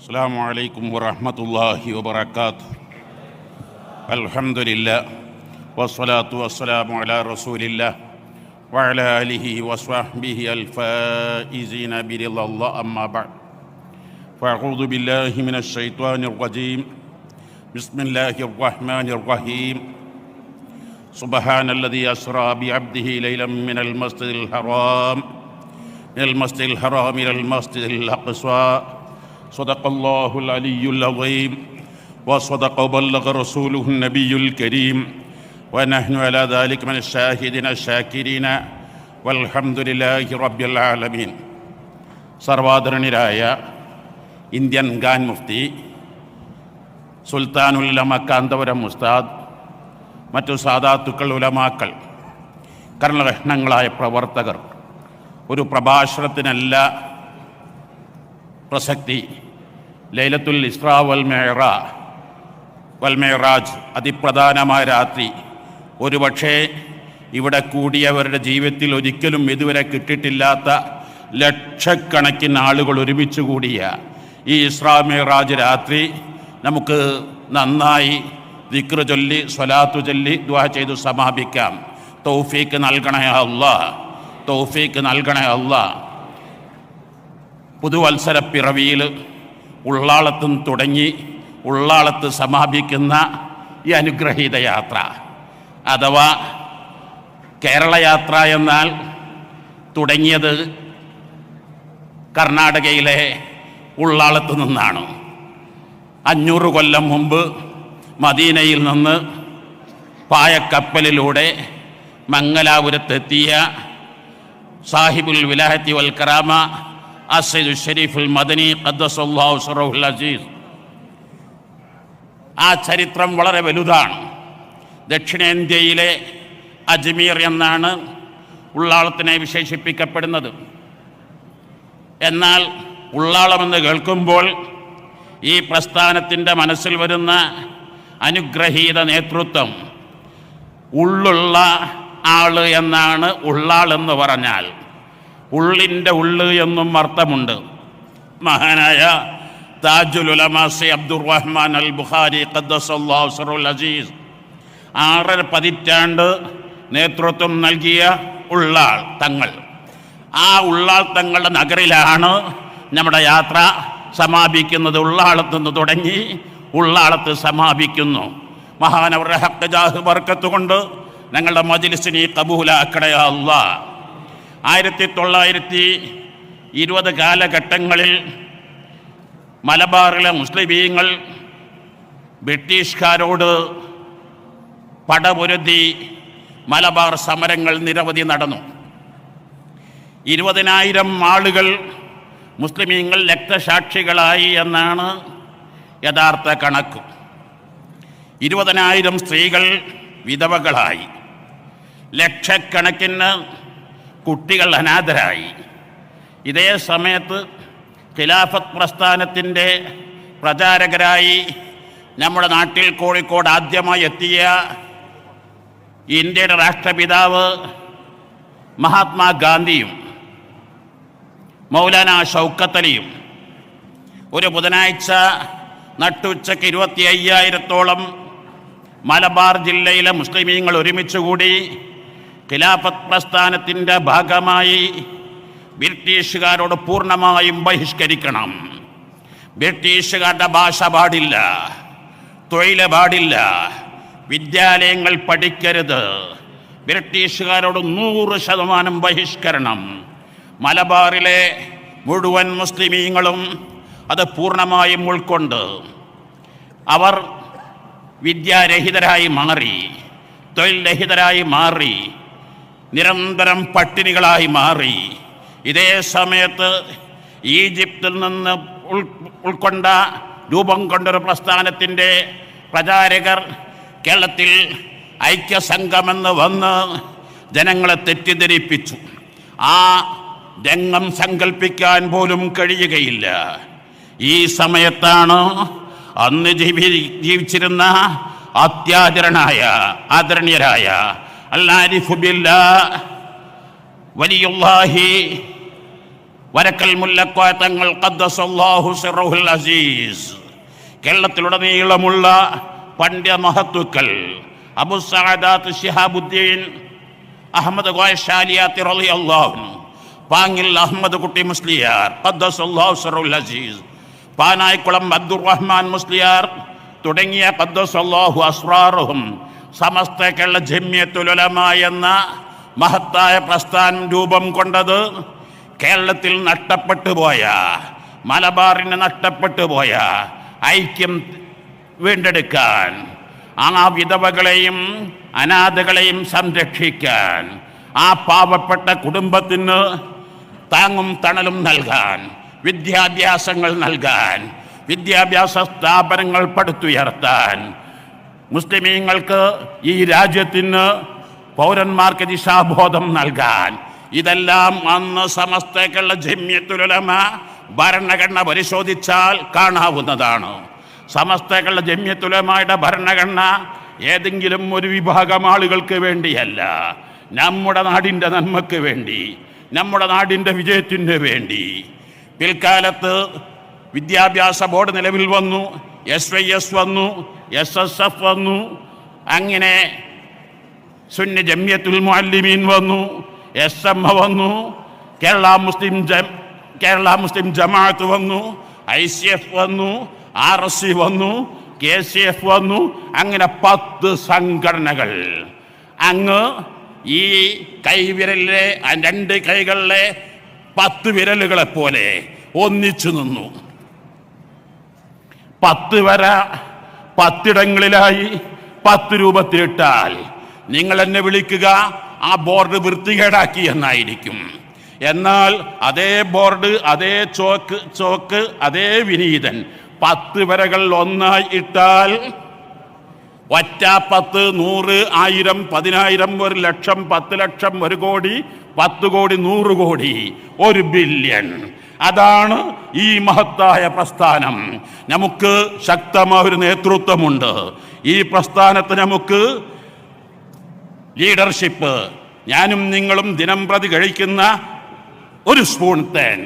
السلام عليكم ورحمة الله وبركاته. الحمد لله والصلاة والسلام على رسول الله وعلى آله وصحبه الفائزين برضا الله. أما بعد فأعوذ بالله من الشيطان الرجيم. بسم الله الرحمن الرحيم. سبحان الذي أسرى بعبده ليلا من المسجد الحرام إلى المسجد الأقصى. صدق الله العلي العظيم وصدق وبلغ رسوله النبي الكريم ونحن على ذلك من الشاهدين الشاكرين والحمد لله رب العالمين. സർവാദരണീയരായ Indian Khan Mufti സുൽത്താനുൽ ഉലമ കാന്തപുരം ഉസ്താദ്, മറ്റു സാദാത്തുക്കൾ, ഉലമാക്കൾ, കർണരത്നങ്ങളായ പ്രവർത്തകർ, ഒരു പ്രഭാഷണത്തിനല്ല പ്രസക്തി. ലൈലത്തുൽ ഇസ്രാ വൽ മിഅ്റാജ്, അതിപ്രധാനമായ രാത്രി, ഒരുപക്ഷേ ഇവിടെ കൂടിയവരുടെ ജീവിതത്തിൽ ഒരിക്കലും ഇതുവരെ കിട്ടിയിട്ടില്ലാത്ത ലക്ഷക്കണക്കിന് ആളുകൾ ഒരുമിച്ച് കൂടിയ ഈ ഇസ്രാ മിഅ്റാജ് രാത്രി നമുക്ക് നന്നായി ദിക്റ് ചൊല്ലി സ്വലാത്തു ചൊല്ലി ദുആ ചെയ്തു സമാപിക്കാം. തൗഫീക്ക് നൽകണേ അല്ലാഹ്, തൗഫീക്ക് നൽകണേ അല്ലാഹ്. പുതുവത്സരപ്പിറവിയിൽ ഉള്ളാളത്തും തുടങ്ങി ഉള്ളാളത്ത് സമാപിക്കുന്ന ഈ അനുഗ്രഹീത യാത്ര, അഥവാ കേരളയാത്ര എന്നാൽ തുടങ്ങിയത് കർണാടകയിലെ ഉള്ളാളത്ത് നിന്നാണ്. 500 കൊല്ലം മുമ്പ് മദീനയിൽ നിന്ന് പായക്കപ്പലിലൂടെ മംഗലാപുരത്തെത്തിയ സാഹിബുൽ വിലായത്തി വൽ കറാമ അസ്സയ്യിദ് ഷരീഫുൽ മദനി ഖദ്ദസല്ലാഹു സിറഹുൽ അസീസ്. ആ ചരിത്രം വളരെ വലുതാണ്. ദക്ഷിണേന്ത്യയിലെ അജ്മീർ എന്നാണ് ഉള്ളാളത്തിനെ വിശേഷിപ്പിക്കപ്പെടുന്നത്. എന്നാൽ ഉള്ളാളമെന്ന് കേൾക്കുമ്പോൾ ഈ പ്രസ്ഥാനത്തിൻ്റെ മനസ്സിൽ വരുന്ന അനുഗ്രഹീത നേതൃത്വം, ഉള്ളുള്ള ആള് എന്നാണ് ഉള്ളാളെന്ന് പറഞ്ഞാൽ. ഉള്ളിൻ്റെ ഉള്ള് എന്നും അർത്ഥമുണ്ട്. മഹാനായ താജുൽ ഉലമ സയ്യിദ് അബ്ദുറഹ്മാൻ അൽ ബുഖാരി ഖദ്ദസല്ലാഹു സിറഹുൽ അസീസ് 6 പതിറ്റാണ്ട് നേതൃത്വം നൽകിയ ഉള്ളാൾ തങ്ങൾ. ആ ഉള്ളാൾ തങ്ങളുടെ നഗറിലാണ് നമ്മുടെ യാത്ര സമാപിക്കുന്നത്. ഉള്ളാളത്ത് നിന്ന് തുടങ്ങി ഉള്ളാളത്ത് സമാപിക്കുന്നു. മഹാനവരുടെ ഹഖ് ജാഹ് ബർക്കത്ത് കൊണ്ട് ഞങ്ങളുടെ മജ്ലിസിനെ ഖബൂലാക്കണേ അല്ലാഹ്. 1920 കാലഘട്ടങ്ങളിൽ മലബാറിലെ മുസ്ലിമീങ്ങൾ ബ്രിട്ടീഷുകാരോട് പടപൊരുതി മലബാർ സമരങ്ങൾ നിരവധി നടന്നു. 20,000 ആളുകൾ മുസ്ലിമീങ്ങൾ രക്തസാക്ഷികളായി എന്നാണ് യഥാർത്ഥ കണക്ക്. 20,000 സ്ത്രീകൾ വിധവകളായി, ലക്ഷക്കണക്കിന് കുട്ടികൾ അനാഥരായി. ഇതേ സമയത്ത് ഖിലാഫത്ത് പ്രസ്ഥാനത്തിൻ്റെ പ്രചാരകരായി നമ്മുടെ നാട്ടിൽ കോഴിക്കോട് ആദ്യമായി എത്തിയ ഇന്ത്യയുടെ രാഷ്ട്രപിതാവ് മഹാത്മാഗാന്ധിയും മൗലാന ഷൗക്കത്ത് അലിയും ഒരു ബുധനാഴ്ച നട്ടുച്ചയ്ക്ക് 25,000-ഓളം മലബാർ ജില്ലയിലെ മുസ്ലിമീങ്ങൾ ഒരുമിച്ചുകൂടി ഖിലാഫത്ത് പ്രസ്ഥാനത്തിൻ്റെ ഭാഗമായി ബ്രിട്ടീഷുകാരോട് പൂർണ്ണമായും ബഹിഷ്കരിക്കണം. ബ്രിട്ടീഷുകാരുടെ ഭാഷ പാടില്ല, തൊഴിൽ പാടില്ല, വിദ്യാലയങ്ങൾ പഠിക്കരുത്, ബ്രിട്ടീഷുകാരോട് 100% ബഹിഷ്കരണം. മലബാറിലെ മുഴുവൻ മുസ്ലിമീങ്ങളും അത് പൂർണ്ണമായും ഉൾക്കൊണ്ട് അവർ വിദ്യാരഹിതരായി മാറി, തൊഴിൽ രഹിതരായി മാറി, നിരന്തരം പട്ടിണികളായി മാറി. ഇതേ സമയത്ത് ഈജിപ്തിൽ നിന്ന് ഉൾക്കൊണ്ട രൂപം കൊണ്ടൊരു പ്രസ്ഥാനത്തിൻ്റെ പ്രചാരകർ കേരളത്തിൽ ഐക്യസംഘമെന്ന് വന്ന് ജനങ്ങളെ തെറ്റിദ്ധരിപ്പിച്ചു. ആ രംഗം സങ്കല്പിക്കാൻ പോലും കഴിയുകയില്ല. ഈ സമയത്താണ് അന്ന് ജീവിച്ചിരുന്ന ആദരണീയരായ അൽ ആരിഫ് ബില്ലാഹ് വലിയുല്ലാഹി വരക്കൽ മുല്ലക്കോയ തങ്ങൾ ഖദ്ദസല്ലാഹു സിറഹുൽ അസീസ്, കേരളത്തിലുടനീളമുള്ള പണ്ഡിത മഹത്തുക്കൾ, അബു സഅദാത്ത് ശിഹാബുദ്ദീൻ അഹമ്മദ് കോയ ഷാലിയാത്തി റളിയല്ലാഹു അൻഹു, പാങ്ങിൽ അഹമ്മദ് കുട്ടി മുസ്ലിയാർ ഖദ്ദസല്ലാഹു സിറഹുൽ അസീസ്, പാനായിക്കുളം അബ്ദുറഹ്മാൻ മുസ്ലിയാർ തുടങ്ങിയ ഖദ്ദസല്ലാഹു അസ്റാറുഹും സമസ്ത കേരള ജമിയത്തുൽ ഉലമ എന്ന മഹത്തായ പ്രസ്ഥാനം രൂപം കൊണ്ടത് കേരളത്തിൽ നഷ്ടപ്പെട്ടു പോയ, മലബാറിന് നഷ്ടപ്പെട്ടു പോയ ഐക്യം വീണ്ടെടുക്കാൻ, ആ വിധവകളെയും അനാഥകളെയും സംരക്ഷിക്കാൻ, ആ പാവപ്പെട്ട കുടുംബത്തിന് താങ്ങും തണലും നൽകാൻ, വിദ്യാഭ്യാസങ്ങൾ നൽകാൻ, വിദ്യാഭ്യാസ സ്ഥാപനങ്ങൾ പടുത്തുയർത്താൻ, മുസ്ലിമീങ്ങൾക്ക് ഈ രാജ്യത്തിന് പൗരന്മാർക്ക് ദിശാബോധം നൽകാൻ, ഇതെല്ലാം അന്ന് സമസ്ത കേരള ജമിയത്തുൽ ഉലമ ഭരണഘടന പരിശോധിച്ചാൽ കാണാവുന്നതാണ്. സമസ്ത കേരള ജമിയത്തുൽ ഉലമയുടെ ഭരണഘടന ഏതെങ്കിലും ഒരു വിഭാഗം ആളുകൾക്ക് വേണ്ടിയല്ല, നമ്മുടെ നാടിൻ്റെ നന്മയ്ക്ക് വേണ്ടി, നമ്മുടെ നാടിൻ്റെ വിജയത്തിന് വേണ്ടി. പിൽക്കാലത്ത് വിദ്യാഭ്യാസ ബോർഡ് നിലവിൽ വന്നു, SYS വന്നു, SSF വന്നു, അങ്ങനെ സുന്നി ജമിയത്തുൽ മുഅല്ലിമീൻ വന്നു, SMA വന്നു, കേരള മുസ്ലിം ജമാഅത്ത് വന്നു, ICF വന്നു, RSC വന്നു, KCF വന്നു, അങ്ങനെ 10 സംഘടനകൾ അങ്ങ് ഈ കൈവിരലിലെ 2 കൈകളിലെ 10 വിരലുകളെ പോലെ ഒന്നിച്ചു നിന്നു. 10 വര 10 ഇടങ്ങളിലായി 10 രൂപത്തിലിട്ടാൽ നിങ്ങൾ എന്നെ വിളിക്കുക ആ ബോർഡ് വൃത്തികേടാക്കി എന്നായിരിക്കും. എന്നാൽ അതേ ബോർഡ്, അതേ ചോക്ക്, അതേ വിനീതൻ 10 വരകൾ ഒന്നായി ഇട്ടാൽ ഒറ്റ 10, 100, 1000, 10000, 1 ലക്ഷം, 10 ലക്ഷം, 1 കോടി, 10 കോടി, 100 കോടി, 1 ബില്യൺ. അതാണ് ഈ മഹത്തായ പ്രസ്ഥാനം. നമുക്ക് ശക്തമായ ഒരു നേതൃത്വമുണ്ട്. ഈ പ്രസ്ഥാനത്ത് നമുക്ക് ലീഡർഷിപ്പ്, ഞാനും നിങ്ങളും ദിനം പ്രതി കഴിക്കുന്ന ഒരു സ്പൂൺ തേൻ,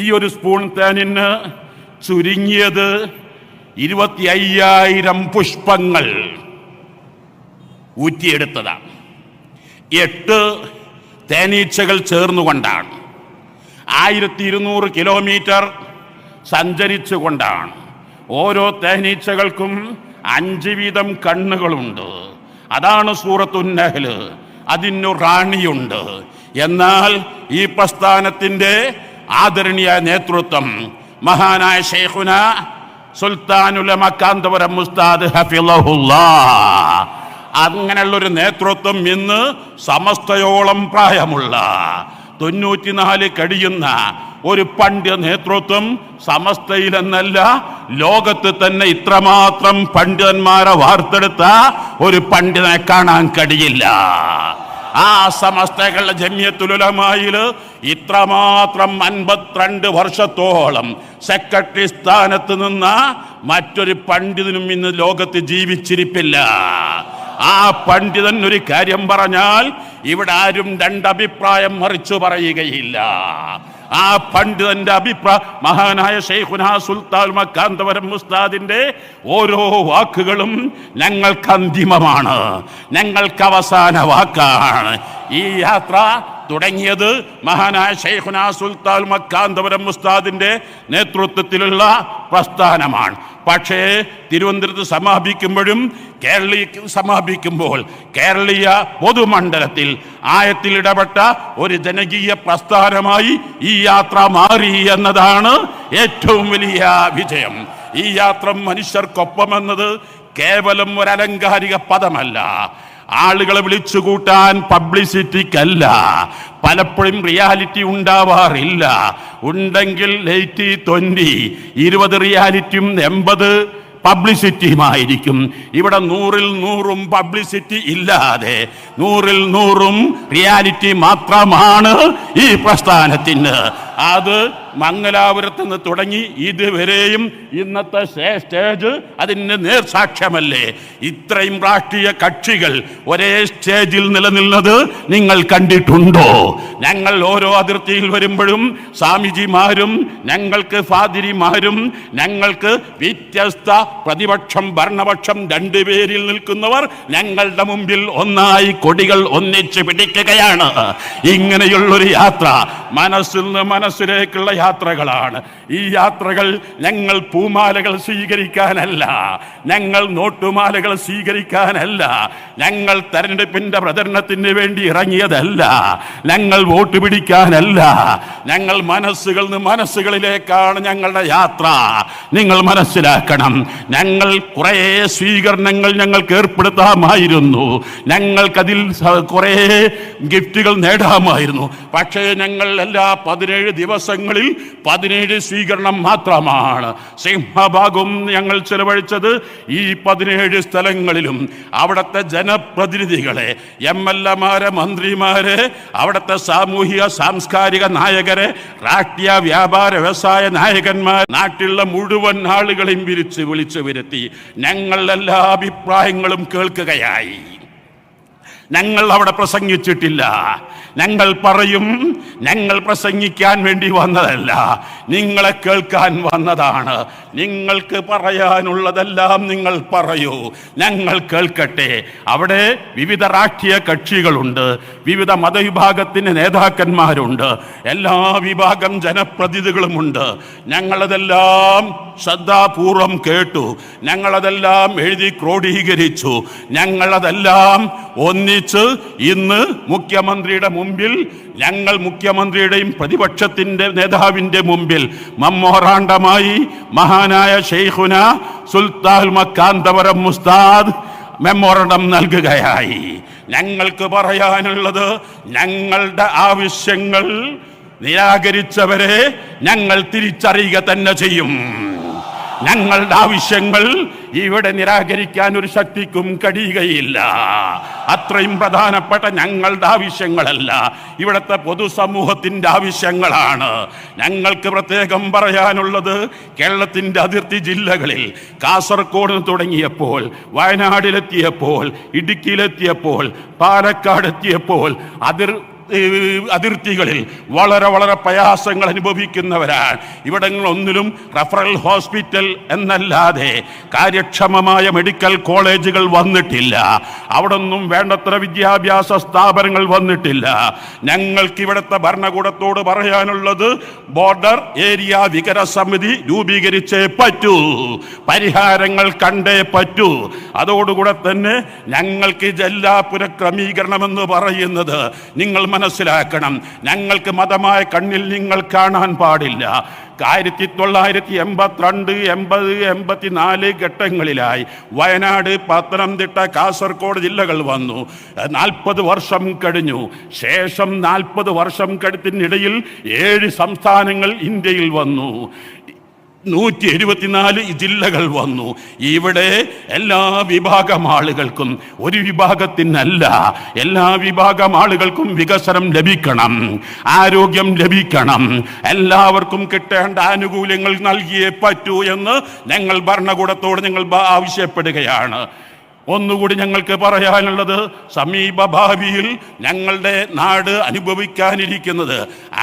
ഈ ഒരു സ്പൂൺ തേനിന് ചുരുങ്ങിയത് 25,000 പുഷ്പങ്ങൾ ഊറ്റിയെടുത്തതാണ്. 8 തേനീച്ചകൾ ചേർന്നുകൊണ്ടാണ്, 1200 കിലോമീറ്റർ സഞ്ചരിച്ചുകൊണ്ടാണ്. ഓരോ തേനീച്ചകൾക്കും 5 വീതം കണ്ണുകളുണ്ട്. അതാണ് സൂറത്തുൻ നഹ്ൽ. അതിനു റാണിയുണ്ട്. എന്നാൽ ഈ പ്രസ്ഥാനത്തിൻ്റെ ആദരണീയ നേതൃത്വം മഹാനായ ശൈഖുന സുൽത്താനുലമ കാന്തപുരം ഉസ്താദ് ഹഫിളഹുല്ലാഹ്, അങ്ങനെയുള്ളൊരു നേതൃത്വം ഇന്ന് സമസ്തയോളം പ്രായമുള്ള 94 കഴിയുന്ന ഒരു പണ്ഡിത നേതൃത്വം സമസ്തയിലെന്നല്ല ലോകത്ത് തന്നെ ഇത്രമാത്രം പണ്ഡിതന്മാരെ വാർത്തെടുത്ത ഒരു പണ്ഡിതനെ കാണാൻ കഴിയില്ല. ആ സമസ്തകളുടെ ജമിയത്തുൽ ഉലമായിൽ ഇത്രമാത്രം 52 വർഷത്തോളം സെക്രട്ടറി സ്ഥാനത്ത് നിന്ന മറ്റൊരു പണ്ഡിതനും ഇന്ന് ലോകത്ത് ജീവിച്ചിരിപ്പില്ല. ആ പണ്ഡിതൻ ഒരു കാര്യം പറഞ്ഞാൽ ഇവിടെ ആരും 2 അഭിപ്രായം മറിച്ചു പറയുകയില്ല. ആ പണ്ഡിതന്റെ അഭിപ്രായം മഹാനായ ശൈഖുനാ സുൽത്താൻ കാന്തപുരം ഉസ്താദിന്റെ ഓരോ വാക്കുകളും ഞങ്ങൾക്ക് അന്തിമമാണ്, ഞങ്ങൾക്ക് അവസാന വാക്കാണ്. ഈ യാത്ര തുടങ്ങിയത് മഹാനായ ശൈഖുനാ സുൽത്താൻ കാന്തപുരം ഉസ്താദിന്റെ നേതൃത്വത്തിലുള്ള പ്രസ്ഥാനമാണ്. പക്ഷേ തിരുവനന്തപുരത്ത് സമാപിക്കുമ്പോഴും സമാപിക്കുമ്പോൾ കേരളീയ പൊതുമണ്ഡലത്തിൽ ആയത്തിൽ ഇടപെട്ട ഒരു ജനകീയ പ്രസ്ഥാനമായി ഈ യാത്ര മാറി എന്നതാണ് ഏറ്റവും വലിയ വിജയം. ഈ യാത്ര മനുഷ്യർക്കൊപ്പമെന്നത് കേവലം ഒരു അലങ്കാരിക പദമല്ല, ആളുകളെ വിളിച്ചുകൂട്ടാൻ പബ്ലിസിറ്റിക്കല്ല. പലപ്പോഴും റിയാലിറ്റി ഉണ്ടാവാറില്ല. ഉണ്ടെങ്കിൽ 80-20, 20 റിയാലിറ്റിയും 80 പബ്ലിസിറ്റിയുമായിരിക്കും. ഇവിടെ 100-ൽ 100ഉം പബ്ലിസിറ്റി ഇല്ലാതെ 100-ൽ 100ഉം റിയാലിറ്റി മാത്രമാണ് ഈ പ്രസ്ഥാനത്തിന്. അത് മംഗലാപുരത്ത് നിന്ന് തുടങ്ങി ഇതുവരെയും ഇന്നത്തെ സ്റ്റേജ് അതിന് നേർസാക്ഷ്യമല്ലേ. ഇത്രയും രാഷ്ട്രീയ കക്ഷികൾ ഒരേ സ്റ്റേജിൽ നിലനിന്നത് നിങ്ങൾ കണ്ടിട്ടുണ്ടോ? ഞങ്ങൾ ഓരോ അതിർത്തിയിൽ വരുമ്പോഴും സ്വാമിജിമാരും ഞങ്ങൾക്ക് ഫാദിരിമാരും ഞങ്ങൾക്ക് വ്യത്യസ്ത പ്രതിപക്ഷം ഭരണപക്ഷം രണ്ടുപേരിൽ നിൽക്കുന്നവർ ഞങ്ങളുടെ മുമ്പിൽ ഒന്നായി കൊടികൾ ഒന്നിച്ച് പിടിക്കുകയാണ്. ഇങ്ങനെയുള്ളൊരു യാത്ര മനസ്സിൽ നിന്ന് മനസ്സിലേക്കുള്ള യാത്രകളാണ്. ഈ യാത്രകൾ ഞങ്ങൾ പൂമാലകൾ സ്വീകരിക്കാനല്ല, ഞങ്ങൾ നോട്ടുമാലകൾ സ്വീകരിക്കാനല്ല, ഞങ്ങൾ തെരഞ്ഞെടുപ്പിന്റെ പ്രചരണത്തിന് വേണ്ടി ഇറങ്ങിയതല്ല, ഞങ്ങൾ വോട്ട് പിടിക്കാനല്ല. ഞങ്ങൾ മനസ്സുകളിൽ നിന്ന് മനസ്സുകളിലേക്കാണ് ഞങ്ങളുടെ യാത്ര. നിങ്ങൾ മനസ്സിലാക്കണം, ഞങ്ങൾ കുറേ സ്വീകരണങ്ങൾ ഞങ്ങൾക്ക് ഏർപ്പെടുത്താമായിരുന്നു, ഞങ്ങൾക്കതിൽ കുറേ ഗിഫ്റ്റുകൾ നേടാമായിരുന്നു. പക്ഷേ ഞങ്ങൾ എല്ലാ 17 ദിവസങ്ങളിൽ 17 സ്വീകരണം മാത്രമാണ്. സിംഹഭാഗം ഞങ്ങൾ ചെലവഴിച്ചത് ഈ 17 സ്ഥലങ്ങളിലും. അവിടുത്തെ ജനപ്രതിനിധികളെ, MLA-മാരെ, മന്ത്രിമാരെ, അവിടുത്തെ സാമൂഹിക സാംസ്കാരിക നായകരെ, രാഷ്ട്രീയ വ്യാപാര വ്യവസായ നായകന്മാർ, നാട്ടിലുള്ള മുഴുവൻ ആളുകളെയും വിളിച്ചു വരുത്തി ഞങ്ങൾ എല്ലാ അഭിപ്രായങ്ങളും കേൾക്കുകയായി. ഞങ്ങൾ അവിടെ പ്രസംഗിച്ചിട്ടില്ല. ഞങ്ങൾ പറയും, ഞങ്ങൾ പ്രസംഗിക്കാൻ വേണ്ടി വന്നതല്ല, നിങ്ങളെ കേൾക്കാൻ വന്നതാണ്. നിങ്ങൾക്ക് പറയാനുള്ളതെല്ലാം നിങ്ങൾ പറയൂ, ഞങ്ങൾ കേൾക്കട്ടെ. അവിടെ വിവിധ രാഷ്ട്രീയ കക്ഷികളുണ്ട്, വിവിധ മതവിഭാഗത്തിന് നേതാക്കന്മാരുണ്ട്, എല്ലാ വിഭാഗം ജനപ്രതിനിധികളുമുണ്ട്. ഞങ്ങളതെല്ലാം ശ്രദ്ധാപൂർവം കേട്ടു, ഞങ്ങളതെല്ലാം എഴുതി ക്രോഡീകരിച്ചു, ഞങ്ങളതെല്ലാം ഒന്നിച്ച് ഇന്ന് മുഖ്യമന്ത്രിയുടെ മുമ്പിൽ, ഞങ്ങൾ മുഖ്യമന്ത്രിയുടെയും പ്രതിപക്ഷത്തിന്റെ നേതാവിന്റെ മുമ്പിൽ മമ്മോറാണ്ടമായി മഹാനായ ശൈഖുന സുൽത്താൻ മക്കാന്തപുരം ഉസ്താദ് മെമ്മോറണ്ടം നൽകുകയായി. ഞങ്ങൾക്ക് പറയാനുള്ളത്, ഞങ്ങളുടെ ആവശ്യങ്ങൾ നിരാകരിച്ചവരെ ഞങ്ങൾ തിരിച്ചറിയുക തന്നെ ചെയ്യും. ഞങ്ങളുടെ ആവശ്യങ്ങൾ ഇവിടെ നിരാകരിക്കാൻ ഒരു ശക്തിക്കും കഴിയുകയില്ല. അത്രയും പ്രധാനപ്പെട്ട ഞങ്ങളുടെ ആവശ്യങ്ങളല്ല, ഇവിടുത്തെ പൊതുസമൂഹത്തിന്റെ ആവശ്യങ്ങളാണ്. ഞങ്ങൾക്ക് പ്രത്യേകം പറയാനുള്ളത്, കേരളത്തിന്റെ അതിർത്തി ജില്ലകളിൽ കാസർഗോഡ് തുടങ്ങിയപ്പോൾ, വയനാടിലെത്തിയപ്പോൾ, ഇടുക്കിയിലെത്തിയപ്പോൾ, പാലക്കാട് എത്തിയപ്പോൾ അതിർത്തികളിൽ വളരെ വളരെ പ്രയാസങ്ങൾ അനുഭവിക്കുന്നവരാണ്. ഇവിടങ്ങളൊന്നിലും റഫറൽ ഹോസ്പിറ്റൽ എന്നല്ലാതെ കാര്യക്ഷമമായ മെഡിക്കൽ കോളേജുകൾ വന്നിട്ടില്ല. അവിടെ ഒന്നും വേണ്ടത്ര വിദ്യാഭ്യാസ സ്ഥാപനങ്ങൾ വന്നിട്ടില്ല. ഞങ്ങൾക്ക് ഇവിടുത്തെ ഭരണകൂടത്തോട് പറയാനുള്ളത്, ബോർഡർ ഏരിയ വികസന സമിതി രൂപീകരിച്ചേ പറ്റൂ, പരിഹാരങ്ങൾ കണ്ടേ പറ്റൂ. അതോടുകൂടെ തന്നെ ഞങ്ങൾക്ക് ജില്ലാ പുനഃക്രമീകരണമെന്ന് പറയുന്നത് നിങ്ങൾ മനസ്സിലാക്കണം. ഞങ്ങൾക്ക് മതമായ കണ്ണിൽ നിങ്ങൾ കാണാൻ പാടില്ല. 1982, 80, 84 ഘട്ടങ്ങളിലായി വയനാട്, പത്തനംതിട്ട, കാസർഗോഡ് ജില്ലകൾ വന്നു. 40 വർഷം കഴിഞ്ഞു. ശേഷം 40 വർഷം കഴിഞ്ഞതിനിടയിൽ 7 സംസ്ഥാനങ്ങൾ ഇന്ത്യയിൽ വന്നു. 174 ജില്ലകൾ വന്നു. ഇവിടെ എല്ലാ വിഭാഗം ആളുകൾക്കും, ഒരു വിഭാഗത്തിനല്ല, എല്ലാ വിഭാഗം ആളുകൾക്കും വികസനം ലഭിക്കണം, ആരോഗ്യം ലഭിക്കണം, എല്ലാവർക്കും കിട്ടേണ്ട ആനുകൂല്യങ്ങൾ നൽകിയേ പറ്റൂ എന്ന് ഞങ്ങൾ ഭരണകൂടത്തോട് ഞങ്ങൾ ആവശ്യപ്പെടുകയാണ്. ഒന്നുകൂടി ഞങ്ങൾക്ക് പറയാനുള്ളത്, സമീപ ഭാവിയിൽ ഞങ്ങളുടെ നാട് അനുഭവിക്കാനിരിക്കുന്നത്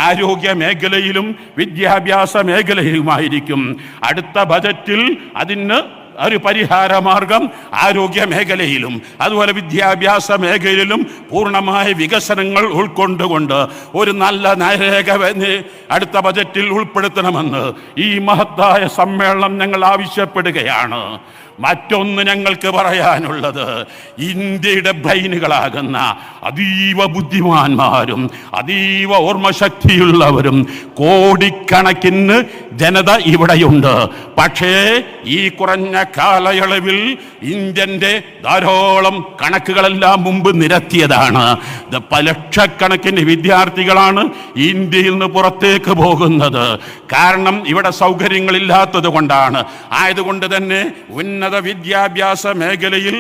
ആരോഗ്യ മേഖലയിലും വിദ്യാഭ്യാസ മേഖലയിലുമായിരിക്കും. അടുത്ത ബജറ്റിൽ അതിന് ഒരു പരിഹാര മാർഗം ആരോഗ്യ മേഖലയിലും അതുപോലെ വിദ്യാഭ്യാസ മേഖലയിലും പൂർണ്ണമായ വികസനങ്ങൾ ഉൾക്കൊണ്ടുകൊണ്ട് ഒരു നല്ല നയരേഖ അടുത്ത ബജറ്റിൽ ഉൾപ്പെടുത്തണമെന്ന് ഈ മഹത്തായ സമ്മേളനം ഞങ്ങൾ ആവശ്യപ്പെടുകയാണ്. മറ്റൊന്ന് ഞങ്ങൾക്ക് പറയാനുള്ളത്, ഇന്ത്യയുടെ ബ്രെയിനുകളാകുന്ന അതീവ ബുദ്ധിമാന്മാരും അതീവ ഓർമ്മശക്തിയുള്ളവരും കോടിക്കണക്കിന് ജനത ഇവിടെയുണ്ട്. പക്ഷേ ഈ കുറഞ്ഞ കാലയളവിൽ ഇന്ത്യൻ്റെ ധാരാളം കണക്കുകളെല്ലാം മുമ്പ് നിരത്തിയതാണ്. ലക്ഷക്കണക്കിന് വിദ്യാർത്ഥികളാണ് ഇന്ത്യയിൽ നിന്ന് പുറത്തേക്ക് പോകുന്നത്. കാരണം ഇവിടെ സൗകര്യങ്ങളില്ലാത്തത് കൊണ്ടാണ്. ആയതുകൊണ്ട് തന്നെ ഉന്നത വിദ്യാഭ്യാസ മേഖലയിൽ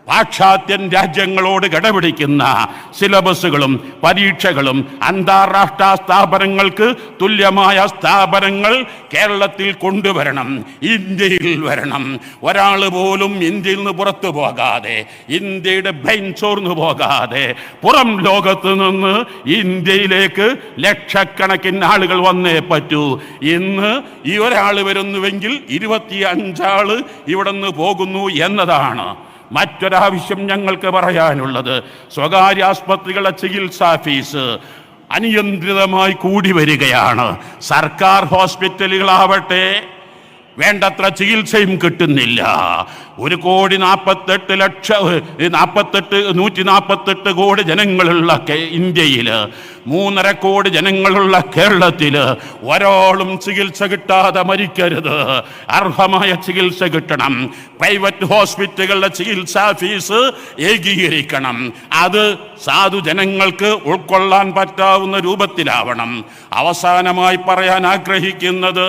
പാശ്ചാത്യൻ രാജ്യങ്ങളോട് കിടപിടിക്കുന്ന സിലബസുകളും പരീക്ഷകളും അന്താരാഷ്ട്ര സ്ഥാപനങ്ങൾക്ക് തുല്യമായ സ്ഥാപനങ്ങൾ കേരളത്തിൽ കൊണ്ടുവരണം, ഇന്ത്യയിൽ വരണം. ഒരാൾ പോലും ഇന്ത്യയിൽ നിന്ന് പുറത്തു പോകാതെ, ഇന്ത്യയുടെ ബ്രെയിൻ ചോർന്നു പോകാതെ, പുറം ലോകത്ത് നിന്ന് ഇന്ത്യയിലേക്ക് ലക്ഷക്കണക്കിന് ആളുകൾ വന്നേ പറ്റൂ. ഇന്ന് ഈ ഒരാൾ വരുന്നുവെങ്കിൽ 25 ആള് ഇവിടെ നിന്ന് പോകുന്നു എന്നതാണ്. മറ്റൊരാവശ്യം ഞങ്ങൾക്ക് പറയാനുള്ളത്, സ്വകാര്യ ആസ്പത്രികളുടെ ചികിത്സാ ഫീസ് അനിയന്ത്രിതമായി കൂടി വരികയാണ്. സർക്കാർ ഹോസ്പിറ്റലുകളാവട്ടെ വേണ്ടത്ര ചികിത്സയും കിട്ടുന്നില്ല. 148 കോടി ജനങ്ങളുള്ള ഇന്ത്യയിൽ, 3.5 കോടി ജനങ്ങളുള്ള കേരളത്തിൽ ഒരാളും ചികിത്സ കിട്ടാതെ മരിക്കരുത്. അർഹമായ ചികിത്സ കിട്ടണം. പ്രൈവറ്റ് ഹോസ്പിറ്റലുകളുടെ ചികിത്സാ ഫീസ് ഏകീകരിക്കണം. അത് സാധു ജനങ്ങൾക്ക് ഉൾക്കൊള്ളാൻ പറ്റാവുന്ന രൂപത്തിലാവണം. അവസാനമായി പറയാൻ ആഗ്രഹിക്കുന്നത്,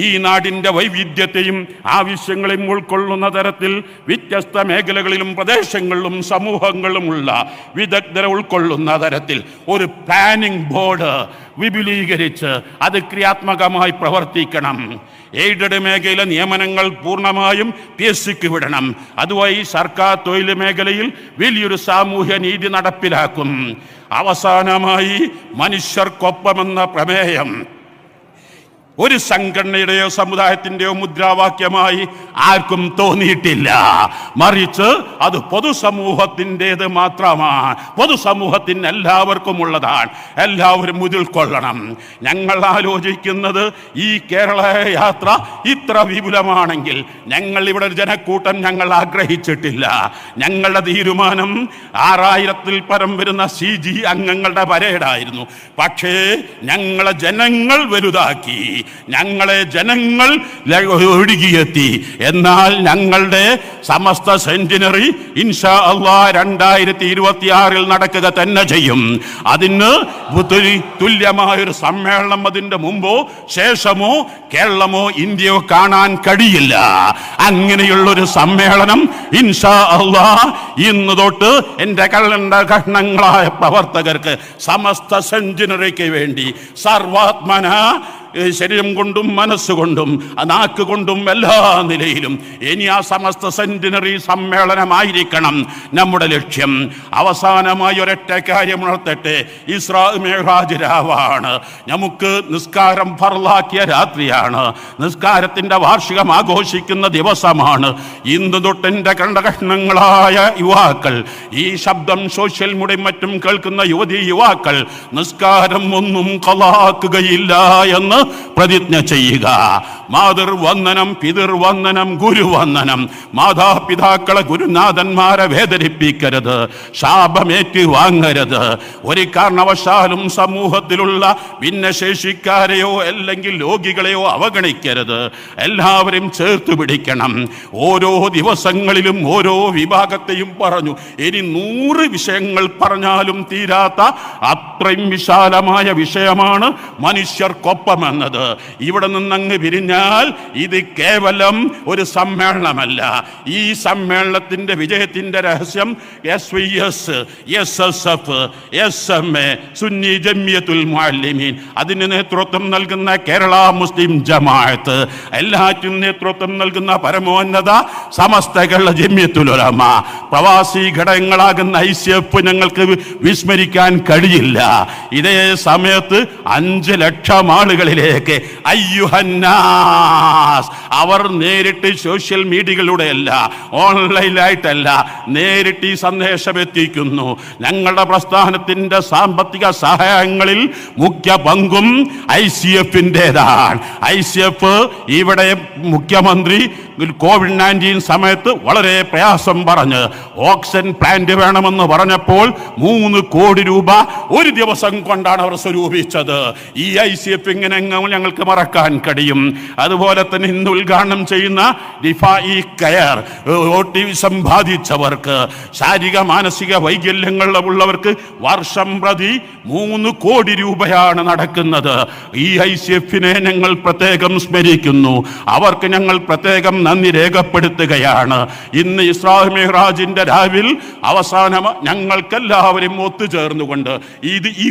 ഈ നാടിൻ്റെ വൈവിധ്യത്തെയും ആവശ്യങ്ങളെയും ഉൾക്കൊള്ളുന്ന തരത്തിൽ വ്യത്യസ്ത മേഖലകളിലും പ്രദേശങ്ങളിലും സമൂഹങ്ങളുമുള്ള വിദഗ്ധരെ ഉൾക്കൊള്ളുന്ന തരത്തിൽ ഒരു പ്ലാനിംഗ് ബോർഡ് വിപുലീകരിച്ച് അത് ക്രിയാത്മകമായി പ്രവർത്തിക്കണം. എയ്ഡഡ് മേഖലയിലെ നിയമനങ്ങൾ പൂർണ്ണമായും PSCക്ക് വിടണം. അതുവഴി സർക്കാർ തൊഴിൽ മേഖലയിൽ വലിയൊരു സാമൂഹ്യ നീതി നടപ്പിലാക്കും. അവസാനമായി മനുഷ്യർക്കൊപ്പമെന്ന പ്രമേയം ഒരു സംഘടനയുടെയോ സമുദായത്തിൻ്റെയോ മുദ്രാവാക്യമായി ആർക്കും തോന്നിയിട്ടില്ല. മറിച്ച് അത് പൊതുസമൂഹത്തിൻ്റെത് മാത്രമാണ്. പൊതുസമൂഹത്തിന് എല്ലാവർക്കും ഉള്ളതാണ്. എല്ലാവരും ഉൾക്കൊള്ളണം. ഞങ്ങൾ ആലോചിക്കുന്നത്, ഈ കേരള യാത്ര ഇത്ര വിപുലമാണെങ്കിൽ ഞങ്ങൾ ഇവിടെ ഒരു ജനക്കൂട്ടം ഞങ്ങൾ ആഗ്രഹിച്ചിട്ടില്ല. ഞങ്ങളുടെ തീരുമാനം 6000-ൽ പരം വരുന്ന CG അംഗങ്ങളുടെ പരേഡായിരുന്നു. പക്ഷേ ഞങ്ങളെ ജനങ്ങൾ വലുതാക്കി, ഞങ്ങളെ ജനങ്ങൾ ഒഴുകിയെത്തി. എന്നാൽ ഞങ്ങളുടെ സമസ്ത സെന്റിനറി ഇൻഷാ അല്ലാഹ് 2026-ൽ നടക്കുക തന്നെ ചെയ്യും. അതിന് തുല്യമായൊരു സമ്മേളനം അതിൻ്റെ മുമ്പോ ശേഷമോ കേരളമോ ഇന്ത്യയോ കാണാൻ കഴിയില്ല. അങ്ങനെയുള്ളൊരു സമ്മേളനം ഇൻഷാ അല്ലാഹ് ഇന്ന് തൊട്ട് എൻ്റെ കഷ്ണങ്ങളായ പ്രവർത്തകർക്ക്, സമസ്ത സെന്റിനറിക്ക് വേണ്ടി സർവാത്മന ശരീരം കൊണ്ടും മനസ്സുകൊണ്ടും നാക്കുകൊണ്ടും എല്ലാ നിലയിലും ഇനി ആ സമസ്ത സെന്റിനറി സമ്മേളനമായിരിക്കണം നമ്മുടെ ലക്ഷ്യം. അവസാനമായി ഒരൊറ്റ കാര്യം ഉണർത്തട്ടെ, ഇസ്രാ മിഅ്റാജ് രാവാണ്. നമുക്ക് നിസ്കാരം ഫർളാക്കിയ രാത്രിയാണ്. നിസ്കാരത്തിൻ്റെ വാർഷികം ആഘോഷിക്കുന്ന ദിവസമാണ്. ഇന്ന് തൊട്ടെൻ്റെ കഷ്ണങ്ങളായ യുവാക്കൾ, ഈ ശബ്ദം സോഷ്യൽ മീഡിയയും മറ്റും കേൾക്കുന്ന യുവതി യുവാക്കൾ, നിസ്കാരം ഒന്നും ഖളാക്കുകയില്ല എന്ന് പ്രതിജ്ഞ ചെയ്യുക. മാതൃവന്ദനം, പിതൃവന്ദനം, ഗുരുവന്ദനം. മാതാപിതാക്കളെ, ഗുരുനാഥന്മാരെ വേദനിപ്പിക്കരുത്, ശാപമേറ്റ് വാങ്ങരുത്. ഒരു കാരണവശാലും സമൂഹത്തിലുള്ള ഭിന്നശേഷിക്കാരെയോ അല്ലെങ്കിൽ രോഗികളെയോ അവഗണിക്കരുത്. എല്ലാവരും ചേർത്ത് പിടിക്കണം. ഓരോ ദിവസങ്ങളിലും ഓരോ വിഭാഗത്തെയും പറഞ്ഞു. ഇനി 100 വിഷയങ്ങൾ പറഞ്ഞാലും തീരാത്ത അത്രയും വിശാലമായ വിഷയമാണ് മനുഷ്യർക്കൊപ്പം എന്നത്. ഇവിടെ നിന്നങ്ങ് പിരിഞ്ഞാൽ ഇത് കേവലം ഒരു സമ്മേളനമല്ല. ഈ സമ്മേളനത്തിന്റെ വിജയത്തിന്റെ രഹസ്യം SYS, SSF, SMA, Sunni Jamiyyathul Muallimeen, അതിന് നേതൃത്വം നൽകുന്ന കേരള മുസ്ലിം ജമാഅത്ത്, എല്ലാറ്റിനും നേതൃത്വം നൽകുന്ന പരമോന്നത സമസ്ത കേരള ജമിയത്തുൽ ഉലമ, പ്രവാസി ഘടകങ്ങളാകുന്ന ICF ഞങ്ങൾക്ക് വിസ്മരിക്കാൻ കഴിയില്ല. ഇതേ സമയത്ത് 5 ലക്ഷം ആളുകളിലേക്ക് അയ്യുഹന്നാസ്, അവർ നേരിട്ട് സോഷ്യൽ മീഡിയകളിലൂടെയല്ല, ഓൺലൈനായിട്ടല്ല, നേരിട്ട് ഈ സന്ദേശം എത്തിക്കുന്നു. ഞങ്ങളുടെ പ്രസ്ഥാനത്തിന്റെ സാമ്പത്തിക സഹായങ്ങളിൽ മുഖ്യ പങ്കും ICF-ൻ്റെതാണ്. ICF ഇവിടെ മുഖ്യമന്ത്രി COVID-19 സമയത്ത് വളരെ പ്രയാസം പറഞ്ഞ് ഓക്സിജൻ പ്ലാന്റ് വേണമെന്ന് പറഞ്ഞപ്പോൾ 3 കോടി രൂപ ഒരു ദിവസം കൊണ്ടാണ് അവർ സ്വരൂപിച്ചത്. ഈ ICF ഇങ്ങനെ രംഗങ്ങൾ ഞങ്ങൾക്ക് മറക്കാൻ കഴിയും. അതുപോലെ തന്നെ ഇന്ന് ഉദ്ഘാടനം ചെയ്യുന്ന റിഫായി കെയർ, ഓട്ടിസം ബാധിച്ചവർക്ക്, ശാരീരിക മാനസിക വൈകല്യങ്ങളുള്ളവർക്ക് വർഷം പ്രതി 3 കോടി രൂപയാണ് നടക്കുന്നത്. ഈ ICFനെ ഞങ്ങൾ പ്രത്യേകം സ്മരിക്കുന്നു. അവർക്ക് ഞങ്ങൾ പ്രത്യേകം നന്ദി രേഖപ്പെടുത്തുകയാണ്. ഇന്ന് ഇസ്രാ മിഹ്റാജിന്റെ രാവിൽ അവസാനം ഞങ്ങൾക്കെല്ലാവരും ഒത്തുചേർന്നുകൊണ്ട് ഈ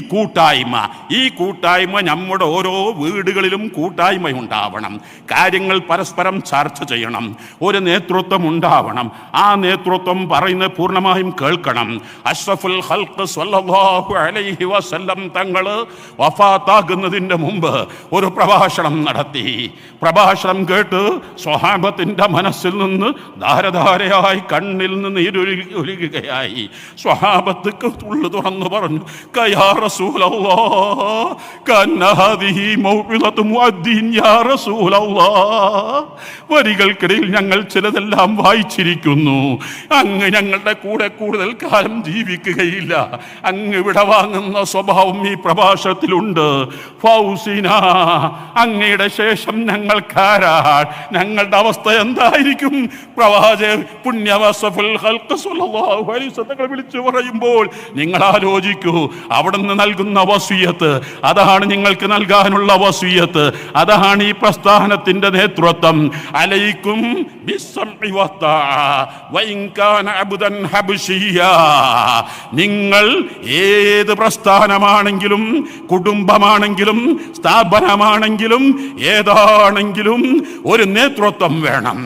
കൂട്ടായ്മ നമ്മുടെ ഓരോ വീടുകളിലും കൂട്ടായ്മ ഉണ്ടാവണം. കാര്യങ്ങൾ പരസ്പരം ചർച്ച ചെയ്യണം. ഒരു നേതൃത്വം ഉണ്ടാവണം. ആ നേതൃത്വം പറയുന്നത് പൂർണ്ണമായും കേൾക്കണം. അഷ്റഫുൽ ഖൽഖ് സ്വല്ലല്ലാഹു അലൈഹി വസല്ലം തങ്ങൾ വഫാത്താകുന്നതിൻ്റെ മുമ്പ് ഒരു പ്രഭാഷണം നടത്തി. പ്രഭാഷണം കേട്ട് സ്വഹാബത്തിന്റെ മനസ്സിൽ നിന്ന് ധാരധാരയായി കണ്ണിൽ നിന്ന് ഒഴുകുകയായി. സ്വഹാബത്ത് ഉള്ളു തുറന്നു പറഞ്ഞു, യാ റസൂലല്ലാഹ് കന്ന ഹാദിഹി മൗഇദതു മുഅദ്ദിൻ യാ റസൂലല്ലാഹ്. വരികൾക്കിടയിൽ ഞങ്ങൾ ചിലതെല്ലാം വായിച്ചിരിക്കുന്നു. അങ്ങ് ഞങ്ങളുടെ കൂടെ കൂടുതൽ കാലം ജീവിക്കുകയില്ല. അങ്ങ് വിടവാങ്ങുന്ന സ്വഭാവം ഈ പ്രഭാഷണത്തിലുണ്ട്. ഫൗസിന, അങ്ങയുടെ ശേഷം ഞങ്ങൾക്കാരാൾ, ഞങ്ങളുടെ അവസ്ഥ എന്തായിരിക്കും? പ്രവാചകൻ പുണ്യവസഫുൽ ഖൽഖ് സ്വല്ലല്ലാഹു അലൈഹി വസല്ലം വിളിച്ചു പറയുമ്പോൾ നിങ്ങൾ ആലോചിക്കൂ. അവിടുന്ന് നൽകുന്ന വസിയത്ത്, അതാണ് നിങ്ങൾക്ക് നൽകാനുള്ള വസിയത്ത്. അതാണ് ഈ പ്രസ്ഥാനത്തിന്റെ നേതൃത്വം. അലൈക്കും ബിസ്സംഇ വത്താഅ വഇൻ കാന അബ്ദൻ ഹബ്ശിയാ. നിങ്ങൾ ഏത് പ്രസ്ഥാനമാണെങ്കിലും, കുടുംബമാണെങ്കിലും, സ്ഥാപനമാണെങ്കിലും, ഏതാണെങ്കിലും ഒരു നേതൃത്വം വേണം.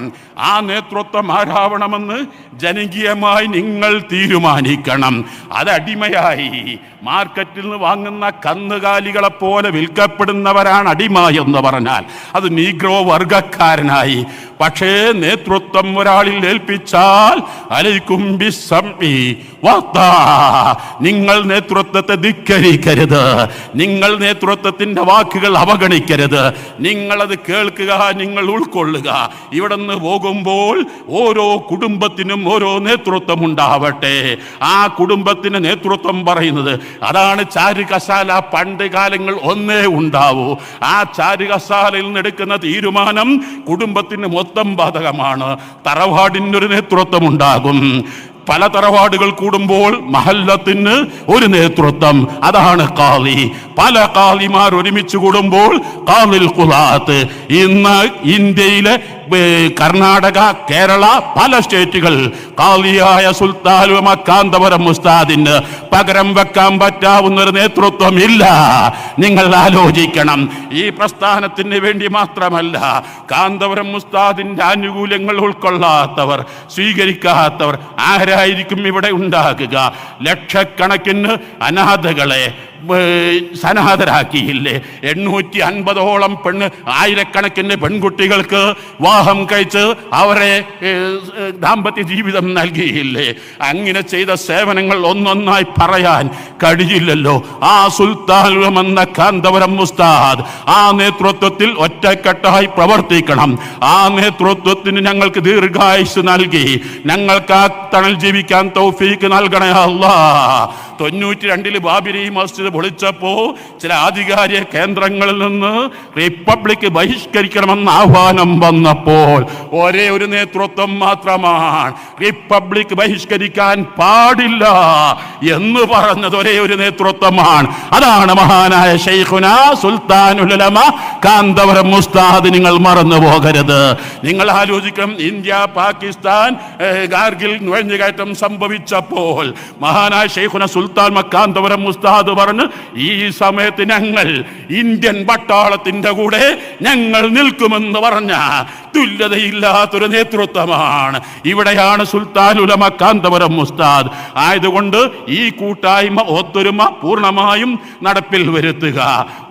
ആ നേതൃത്വം ആരാവണമെന്ന് ജനകീയമായി നിങ്ങൾ തീരുമാനിക്കണം. അത് അടിമയായി മാർക്കറ്റിൽ നിന്ന് വാങ്ങുന്ന കന്നുകാലികളെ പോലെ വിൽക്കപ്പെടുന്നവരാണ് അടിമ എന്ന് പറഞ്ഞാൽ അത് നീഗ്രോ വർഗക്കാരനായി. പക്ഷേ നേതൃത്വം ഒരാളിൽ ഏൽപ്പിച്ചാൽ അലൈക്കും ബിസ്സംഇ വത്താഅ. നിങ്ങൾ നേതൃത്വത്തെ ധിക്കരിക്കരുത്. നിങ്ങൾ നേതൃത്വത്തിന്റെ വാക്കുകൾ അവഗണിക്കരുത്. നിങ്ങളത് കേൾക്കുക, നിങ്ങൾ ഉൾക്കൊള്ളുക. ഇവിടെ നിന്ന് പോകുമ്പോൾ ഓരോ കുടുംബത്തിനും ഓരോ നേതൃത്വം ഉണ്ടാവട്ടെ. ആ കുടുംബത്തിന് നേതൃത്വം പറയുന്നത് അതാണ് ചാരുകസാല. പണ്ട് കാലങ്ങൾ ഒന്നേ ഉണ്ടാവൂ. ആ ചാരുകസാലയിൽ നിന്ന് എടുക്കുന്ന തീരുമാനം കുടുംബത്തിന് മൊത്തം ബാധകമാണ്. തറവാടിനൊരു നേതൃത്വം ഉണ്ടാകും. പല തറവാടുകൾ കൂടുമ്പോൾ മഹല്ലത്തിന് ഒരു നേതൃത്വം, അതാണ് ഖാളി. പല ഖാളിമാർ ഒരുമിച്ച് കൂടുമ്പോൾ ഖാളിൽ ഖുലാത്ത്. ഇന്ന് ഇന്ത്യയിലെ കർണാടക, കേരള, പല സ്റ്റേറ്റുകൾ ഖാളിയായ സുൽത്താൻ കാന്തപുരം ഉസ്താദിന് പകരം വെക്കാൻ പറ്റാവുന്ന ഒരു നേതൃത്വം ഇല്ല. നിങ്ങൾ ആലോചിക്കണം. ഈ പ്രസ്ഥാനത്തിന് വേണ്ടി മാത്രമല്ല, കാന്തപുരം ഉസ്താദിന്റെ ആനുകൂല്യങ്ങൾ ഉൾക്കൊള്ളാത്തവർ, സ്വീകരിക്കാത്തവർ ആരായിരിക്കും ഇവിടെ ഉണ്ടാകുക? ലക്ഷക്കണക്കിന് അനാഥകളെ സനാഥരാക്കിയില്ലേ? 850ഓളം ആയിരക്കണക്കിന് പെൺകുട്ടികൾക്ക് വിവാഹം കഴിച്ച് അവരെ ദാമ്പത്യ ജീവിതം നൽകിയില്ലേ? അങ്ങനെ ചെയ്ത സേവനങ്ങൾ ഒന്നൊന്നായി പറയാൻ കഴിയില്ലല്ലോ. ആ സുൽത്താൻ എന്ന കാന്തപുരം ഉസ്താദ് ആ നേതൃത്വത്തിൽ ഒറ്റക്കെട്ടായി പ്രവർത്തിക്കണം. ആ നേതൃത്വത്തിന് ഞങ്ങൾക്ക് ദീർഘായുസ് നൽകി ഞങ്ങൾക്ക് ആ തണൽ ജീവിക്കാൻ തൗഫീക്ക് നൽകണേ അല്ലാഹ്. 92 ബാബരി മസ്ജിദ് പൊളിച്ചപ്പോ ചില ആധികാരിക കേന്ദ്രങ്ങളിൽ നിന്ന് റിപ്പബ്ലിക് ബഹിഷ്കരിക്കണമെന്ന് ആഹ്വാനം വന്നപ്പോൾ ഒരേ ഒരു നേതൃത്വം മാത്രമാണ് റിപ്പബ്ലിക് ബഹിഷ്കരിക്കാൻ പാടില്ല എന്ന് പറഞ്ഞത്. ഒരേ ഒരു നേതൃത്വമാണ്. അതാണ് മഹാനായ ശൈഖുനാ സുൽത്താനുൽ ഉലമ കാന്തപുരം ഉസ്താദ്. നിങ്ങൾ മറന്നു പോകരുത്. നിങ്ങൾ ആലോചിക്കണം, ഇന്ത്യ പാകിസ്ഥാൻ കാർഗിൽ നുഴഞ്ഞുകയറ്റം സംഭവിച്ചപ്പോൾ മഹാനായ ശൈഖുനാ സുൽത്താൻ കാന്തപുരം ഉസ്താദ് പറഞ്ഞു, ഈ സമയത്ത് ഞങ്ങൾ ഇന്ത്യൻ പട്ടാളത്തിന്റെ കൂടെ ഞങ്ങൾ നിൽക്കുമെന്ന് പറഞ്ഞ തുല്യതയില്ലാത്തൊരു നേതൃത്വമാണ്. ഇവിടെയാണ് സുൽത്താൻ ഉലമ കാന്തപുരം ഉസ്താദ്. ആയതുകൊണ്ട് ഈ കൂട്ടായ്മ, ഒത്തൊരുമ പൂർണ്ണമായും നടപ്പിൽ വരുത്തുക.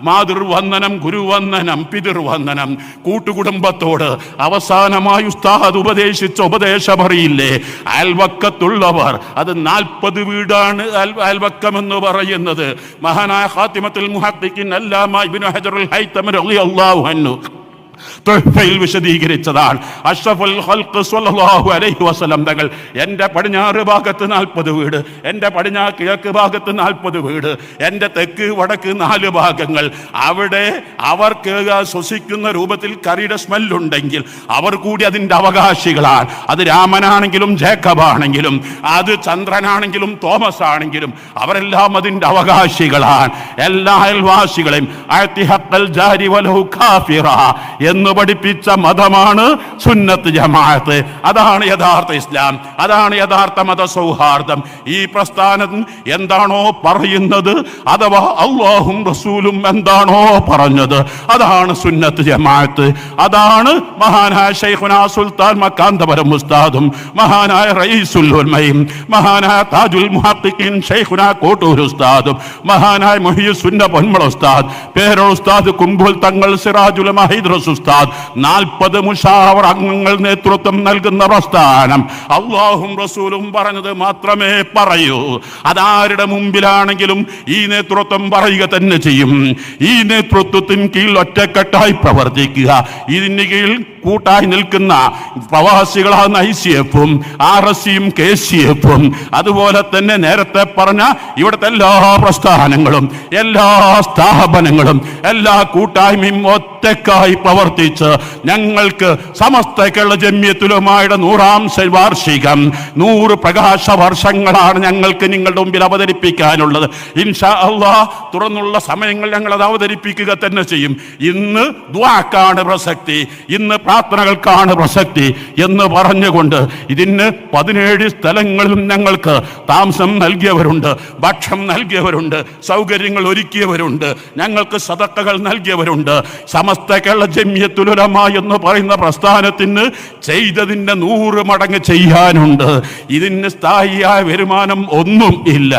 മാതൃവന്ദനം, ഗുരുവന്ദനം, പിതൃവന്ദനം. കൂട്ടുകുടുംബത്തോട് അവസാനമായി ഉസ്താദ് ഉപദേശിച്ച ഉപദേശമറിയില്ലേ? അയൽവക്കത്തുള്ളവർ, അത് 40 വീടാണ് അയൽവക്കമെന്ന് പറയുന്നത്. മഹാനായ ഖാത്തിമത്തുൽ മുഹഖ്ഖിഖീൻ അല്ലാമ ഇബ്നു ഹജറുൽ ഹൈതമി റളിയല്ലാഹു അൻഹു തുഹ്ഫയിൽ വിശദീകരിച്ചതാണ്. അഷ്റഫുൽ ഖൽഖ് സ്വല്ലല്ലാഹു അലൈഹി വസല്ലം തങ്ങൾ എൻ്റെ പടിഞ്ഞാറ് ഭാഗത്ത് 40 വീട്, എൻ്റെ പടിഞ്ഞാറ് കിഴക്ക് ഭാഗത്ത് 40 വീട്, എൻ്റെ തെക്ക് വടക്ക് 4 ഭാഗങ്ങൾ. അവിടെ അവർക്ക് ശ്വസിക്കുന്ന രൂപത്തിൽ കറിയുടെ സ്മെല്ലുണ്ടെങ്കിൽ അവർ കൂടി അതിൻ്റെ അവകാശികളാണ്. അത് രാമനാണെങ്കിലും ജേക്കബാണെങ്കിലും അത് ചന്ദ്രനാണെങ്കിലും തോമസ് ആണെങ്കിലും അവരെല്ലാം അതിൻ്റെ അവകാശികളാണ്. എല്ലാ അയൽവാസികളെയും എന്ന് പഠിപ്പിച്ച മതമാണ് സുന്നത്ത് ജമാഅത്ത്. അതാണ് യഥാർത്ഥ ഇസ്ലാം, അതാണ് യഥാർത്ഥ മതസൗഹാർദ്ദം. ഈ പ്രസ്ഥാനം എന്താണോ പറയുന്നത്, അഥവാ അല്ലാഹും റസൂലും എന്താണോ പറഞ്ഞത്, അതാണ് സുന്നത്ത് ജമാഅത്ത്. അതാണ് മഹാനായ ശൈഖുനാ സുൽത്താൻ മക്കാന്തപുരം ഉസ്താദും മഹാനായ റഈസുൽ ഉലമയും മഹാനായ താജുൽ മുഹഖ്ഖിഖീൻ ശൈഖുനാ കോട്ടൂർ ഉസ്താദും മഹാനായ മുഹ്യിസുന്ന പൊന്മള ഉസ്താദ്, പേരോ ഉസ്താദ് കുംബുൽ തങ്ങൾ, സിറാജുൽ മഹീദ്റസ് ഉസ്താദ്, 40 മുശാവറ അംഗങ്ങൾ നേതൃത്വം നൽകുന്ന പ്രസ്ഥാനം അല്ലാഹും റസൂലും പറഞ്ഞത് മാത്രമേ പറയൂ. അതാരുടെ മുമ്പിലാണെങ്കിലും ഈ നേതൃത്വം പറയുക തന്നെ ചെയ്യും. ഈ നേതൃത്വത്തിന് കീഴിൽ ഒറ്റക്കെട്ടായി പ്രവർത്തിക്കുക. ഇതിന് കീഴിൽ കൂട്ടായി നിൽക്കുന്ന പ്രവാസികളാണ് ICF-ഉം RSCയും KCF-ഉം അതുപോലെ തന്നെ നേരത്തെ പറഞ്ഞ ഇവിടുത്തെ എല്ലാ പ്രസ്ഥാനങ്ങളും എല്ലാ സ്ഥാപനങ്ങളും എല്ലാ കൂട്ടായ്മയും ഒറ്റക്കായി പ്രവർത്തിച്ച് ഞങ്ങൾക്ക് സമസ്ത കേരള ജംഇയ്യത്തുൽ ഉലമായുടെ 100ാം വാർഷികം 100 പ്രകാശ വർഷങ്ങളാണ് ഞങ്ങൾക്ക് നിങ്ങളുടെ മുമ്പിൽ അവതരിപ്പിക്കാനുള്ളത്. ഇൻഷാ അല്ലാഹ് തുറന്നുള്ള സമയങ്ങൾ ഞങ്ങൾ അത് അവതരിപ്പിക്കുക തന്നെ ചെയ്യും. ഇന്ന് ദുആക്കാണ് പ്രസക്തി, ഇന്ന് പ്രാർത്ഥനകൾക്കാണ് പ്രസക്തി എന്ന് പറഞ്ഞുകൊണ്ട് ഇതിന് 17 സ്ഥലങ്ങളിലും ഞങ്ങൾക്ക് താമസം നൽകിയവരുണ്ട്, ഭക്ഷണം നൽകിയവരുണ്ട്, സൗകര്യങ്ങൾ ഒരുക്കിയവരുണ്ട്, ഞങ്ങൾക്ക് സദഖകൾ നൽകിയവരുണ്ട്. സമസ്ത കേരള ജംഇയ്യത്തുൽ ഉലമ എന്ന് പറയുന്ന പ്രസ്ഥാനത്തിന് ചെയ്തതിൻ്റെ 100 മടങ്ങ് ചെയ്യാനുണ്ട്. ഇതിന് സ്ഥായിയായ വരുമാനം ഒന്നും ഇല്ല.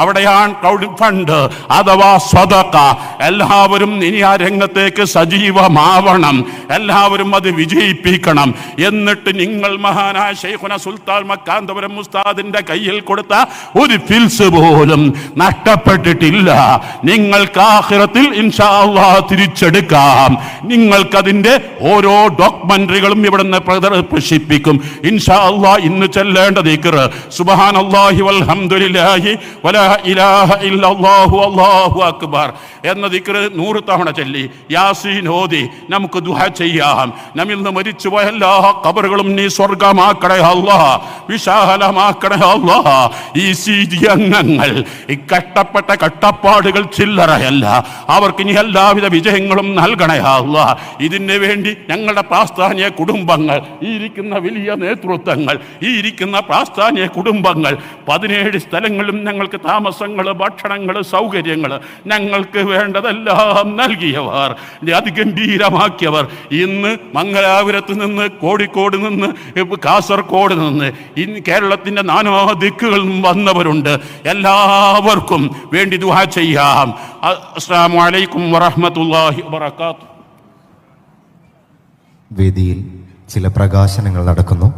അവിടെയാണ് ക്രൗഡിംഗ് ഫണ്ട് അഥവാ സദഖ. എല്ലാവരും ഇനി ആ രംഗത്തേക്ക് സജീവമാവണം, എല്ലാവരും അത് വിജയിപ്പിക്കണം. എന്നിട്ട് നിങ്ങൾ മഹാനായ ശൈഖുനാ സുൽത്താൻ മക്കാന്തപുരം ഉസ്താദിന്റെ കയ്യിൽ കൊടുത്ത ഒരു ഫിൽസ് പോലും നഷ്ടപ്പെട്ടിട്ടില്ല. നിങ്ങൾക്ക് ആഖിറത്തിൽ ഇൻഷാ അല്ലാഹ് തിരിച്ചെടുക്കാം. നിങ്ങൾക്കതിന്റെ ഓരോ ഡോക്യുമെന്ററികളും ഇവിടുന്ന് പ്രദർശിപ്പിക്കും ഇൻഷാ അല്ലാഹ്. ഇന്ന് ചൊല്ലേണ്ട ദിക്ർ സുബ്ഹാനല്ലാഹി വൽഹംദുലില്ലാഹി വലാ ഇലാഹ ഇല്ലല്ലാഹു അല്ലാഹു അക്ബർ എന്ന ദിക്ർ 100 തവണ ചൊല്ലി യാസീൻ ഓതി നമുക്ക് ദുആ ചെയ്യാം. നമ്മിൽ നിന്ന് മരിച്ചുപോയ എല്ലാ ഖബറുകളും നീ സ്വർഗമാക്കണേ അല്ലാഹ്, വിശാലമാക്കണേ അല്ലാഹ്. ഈ CG അംഗങ്ങൾ ഈ കഷ്ടപ്പെട്ട കഷ്ടപ്പാടുകൾ ചില്ലറയല്ല, അവർക്ക് ഇനി എല്ലാവിധ വിജയങ്ങളും നൽകണേ അല്ലാഹ്. ഇതിന് വേണ്ടി ഞങ്ങളുടെ പ്രാസ്ഥാനിക കുടുംബങ്ങൾ, ഈ ഇരിക്കുന്ന വലിയ നേതൃത്വങ്ങൾ, ഈ ഇരിക്കുന്ന പ്രാസ്ഥാനിക കുടുംബങ്ങൾ 17 സ്ഥലങ്ങളിലും ഞങ്ങൾക്ക് താമസങ്ങൾ, ഭക്ഷണങ്ങൾ, സൗകര്യങ്ങൾ, ഞങ്ങൾക്ക് വേണ്ടതെല്ലാം നൽകിയവർ, അതിഗംഭീരമാക്കിയവർ. ഇന്ന് മംഗലാപുരത്ത് നിന്ന്, കോഴിക്കോട് നിന്ന്, കാസർഗോഡ് നിന്ന്, ഇന്ന് കേരളത്തിൻ്റെ നാനാ ദിക്കുകളിൽ നിന്നും വന്നവരുണ്ട്. എല്ലാവർക്കും വേണ്ടി ദുആ ചെയ്യാം. അസ്സലാമു അലൈക്കും വറഹ്മത്തുള്ളാഹി വബറകാതുഹു. വേദിയിൽ ചില പ്രകാശനങ്ങൾ നടക്കുന്നു.